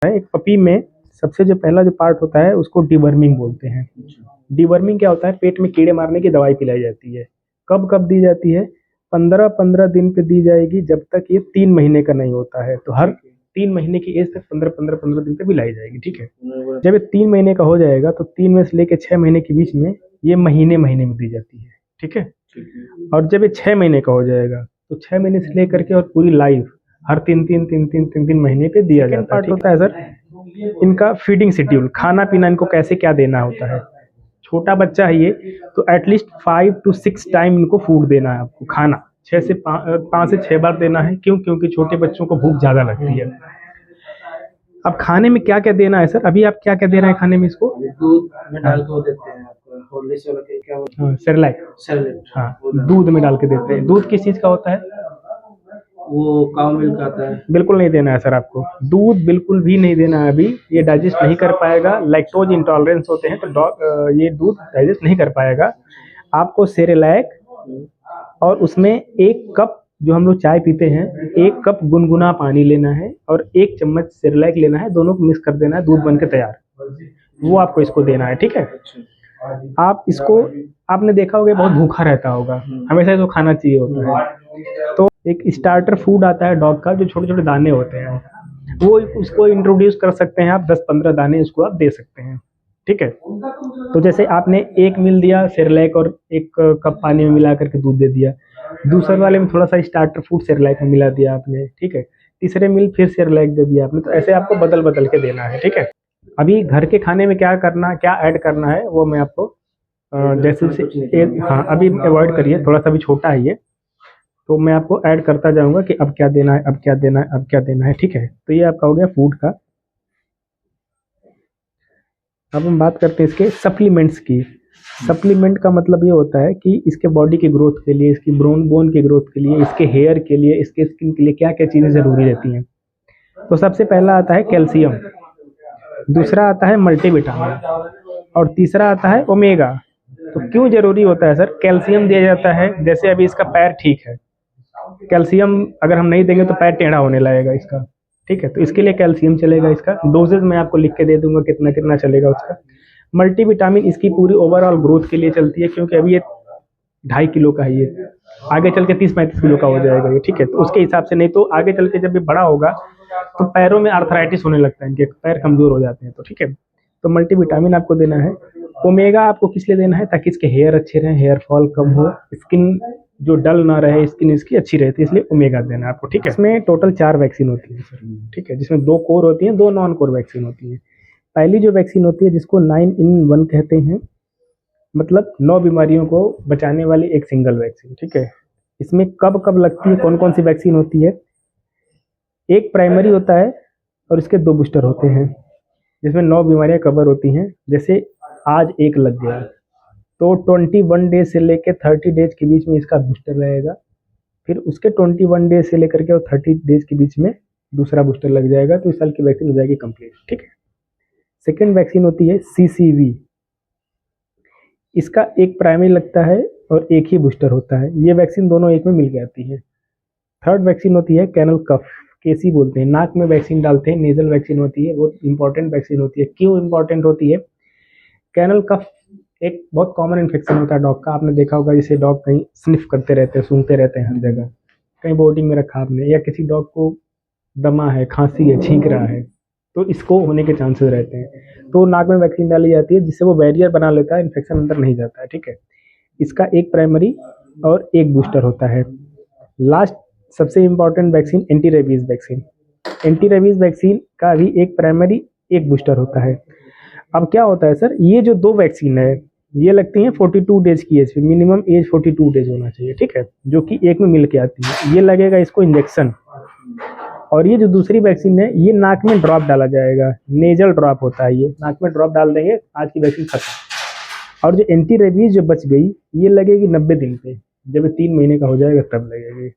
है। एक पपी में सबसे जो पहला जो पार्ट होता है उसको डिवर्मिंग बोलते हैं। डिवर्मिंग क्या होता है? पेट में कीड़े मारने की दवाई पिलाई जाती है। कब कब दी जाती है? 15-15 दिन पे दी जाएगी, जब तक ये 3 महीने का नहीं होता है। तो हर 3 महीने की एज तक 15-15 दिन पे पिलाई जाएगी, ठीक है। जब ये 3 महीने का हो जाएगा तो 3 में से लेके 6 महीने के बीच में ये महीने महीने में दी जाती है, ठीक है। और जब ये 6 महीने का हो जाएगा तो 6 महीने से लेकर के और पूरी लाइफ हर 3-3 महीने पे दिया जाता है। पार्ट होता है सर इनका फीडिंग शेड्यूल, खाना पीना इनको कैसे क्या देना होता है। छोटा बच्चा है ये, तो एटलीस्ट 5 to 6 टाइम इनको फूड देना है आपको, खाना 5 से 6 बार देना है। क्यों? क्योंकि छोटे बच्चों को भूख ज़्यादा लगती है। अब खाने में क्या क्या देना है सर? अभी आप क्या क्या दे रहे हैं खाने में इसको? दूध में डाल के वो देते हैं आपको, हॉर्लिक्स वाला क्या बोलते हैं? सेरेलैक। सेरेलैक। हाँ, दूध में डाल के देते हैं। दूध किस चीज़ का होता है? वो काउ मिल्क आता है। बिल्कुल नहीं देना है सर आपको, दूध बिल्कुल भी नहीं देना है अभी। ये डाइजेस्ट नहीं कर पाएगा, लैक्टोज इंटॉलरेंस होते हैं तो ये दूध डाइजेस्ट नहीं कर पाएगा। आपको सेरेलैक और उसमें 1 कप जो हम लोग चाय पीते हैं, 1 कप गुनगुना पानी लेना है और 1 चम्मच सेरेलैक लेना है, दोनों को मिक्स कर देना है, दूध बन के तैयार। वो आपको इसको देना है, ठीक है। आप इसको, आपने देखा होगा बहुत भूखा रहता होगा, हमेशा इसको खाना चाहिए होता है। तो एक स्टार्टर फूड आता है डॉग का, जो छोटे छोटे दाने होते हैं, वो उसको इंट्रोड्यूस कर सकते हैं आप। 10-15 दाने उसको आप दे सकते हैं, ठीक है। तो जैसे आपने 1 मील दिया सेरेलैक और 1 कप पानी में मिला करके दूध दे दिया, दूसरे वाले में थोड़ा सा स्टार्टर फूड सेरेलैक में मिला दिया आपने, ठीक है। तीसरे मील फिर सेरेलैक दे दिया आपने। तो ऐसे आपको बदल बदल के देना है, ठीक है। अभी घर के खाने में क्या ऐड करना है वो मैं आपको जैसे हाँ अभी अवॉइड करिए, थोड़ा सा भी छोटा है ये, तो मैं आपको ऐड करता जाऊंगा कि अब क्या देना है, अब क्या देना है, अब क्या देना है, ठीक है। तो ये आपका हो गया फूड का। अब हम बात करते हैं इसके सप्लीमेंट्स की। सप्लीमेंट का मतलब ये होता है कि इसके बॉडी की ग्रोथ के लिए, इसकी बोन की ग्रोथ के लिए, इसके हेयर के लिए, इसके स्किन के लिए क्या क्या चीज़ें ज़रूरी रहती हैं। तो सबसे पहला आता है कैल्शियम, दूसरा आता है मल्टीविटामिन और तीसरा आता है ओमेगा। तो क्यों जरूरी होता है सर? कैल्शियम दिया जाता है, जैसे अभी इसका पैर ठीक है, कैल्शियम अगर हम नहीं देंगे तो पैर टेढ़ा होने लगेगा इसका, ठीक है। तो इसके लिए कैल्शियम चलेगा। इसका डोजेज मैं आपको लिख के दे दूंगा कितना कितना चलेगा उसका। मल्टीविटामिन इसकी पूरी ओवरऑल ग्रोथ के लिए चलती है, क्योंकि अभी ये 2.5 किलो का है, ये आगे चल के 30-35 किलो का हो जाएगा ये, ठीक है। तो उसके हिसाब से, नहीं तो आगे चल के जब ये बड़ा होगा तो पैरों में आर्थराइटिस होने लगता है, इनके पैर कमजोर हो जाते हैं, तो ठीक है। तो मल्टीविटामिन आपको देना है। ओमेगा आपको किस लिए देना है? ताकि इसके हेयर अच्छे रहें, हेयर फॉल कम हो, स्किन जो डल ना रहे, स्किन इसकी अच्छी रहती है, इसलिए ओमेगा देना है आपको, ठीक है। इसमें टोटल 4 वैक्सीन होती है सर, ठीक है, जिसमें 2 कोर होती हैं, 2 नॉन कोर वैक्सीन होती है। पहली जो वैक्सीन होती है जिसको 9 in 1 कहते हैं, मतलब 9 बीमारियों को बचाने वाली एक सिंगल वैक्सीन, ठीक है। इसमें कब कब लगती है, कौन कौन सी वैक्सीन होती है? एक प्राइमरी होता है और इसके 2 बूस्टर होते हैं, जिसमें 9 बीमारियां कवर होती हैं। जैसे आज एक लग गया तो 21 डेज से लेकर 30 डेज के बीच में इसका बूस्टर रहेगा, फिर उसके 21 डेज से लेकर के और 30 डेज के बीच में दूसरा बूस्टर लग जाएगा, तो इस साल की वैक्सीन हो जाएगी कंप्लीट, ठीक है। सेकेंड वैक्सीन होती है CCV, इसका एक प्राइमरी लगता है और एक ही बूस्टर होता है। ये वैक्सीन दोनों एक में मिल के आती है। थर्ड वैक्सीन होती है कैनल कफ, केसी बोलते हैं, नाक में वैक्सीन डालते हैं, नेजल वैक्सीन होती है, बहुत इंपॉर्टेंट वैक्सीन होती है। क्यों इंपॉर्टेंट होती है? कैनल कफ एक बहुत कॉमन इन्फेक्शन होता है डॉग का, आपने देखा होगा, जैसे डॉग कहीं स्निफ करते रहते हैं, सूंघते रहते हैं हर जगह, कहीं बोर्डिंग में रखा आपने, या किसी डॉग को दमा है, खांसी है, छींक रहा है, तो इसको होने के चांसेस रहते हैं। तो नाक में वैक्सीन डाली जाती है, जिससे वो बैरियर बना लेता है, इन्फेक्शन अंदर नहीं जाता है, ठीक है। इसका एक प्राइमरी और एक बूस्टर होता है। लास्ट सबसे important vaccine anti rabies vaccine. Anti rabies vaccine का भी एक प्राइमरी एक बूस्टर होता है। अब क्या होता है सर, ये जो 2 वैक्सीन है ये लगती हैं 42 डेज की एज पे, मिनिमम एज 42 डेज होना चाहिए, ठीक है, जो कि एक में मिल के आती है। ये लगेगा इसको इंजेक्शन, और ये जो दूसरी वैक्सीन है ये नाक में ड्रॉप डाला जाएगा, नेजल ड्रॉप होता है, ये नाक में ड्रॉप डाल देंगे, आज की वैक्सीन खत्म। और जो एंटी रेबीज जो बच गई ये लगेगी 90 दिन पे, जब 3 महीने का हो जाएगा तब लगेगी।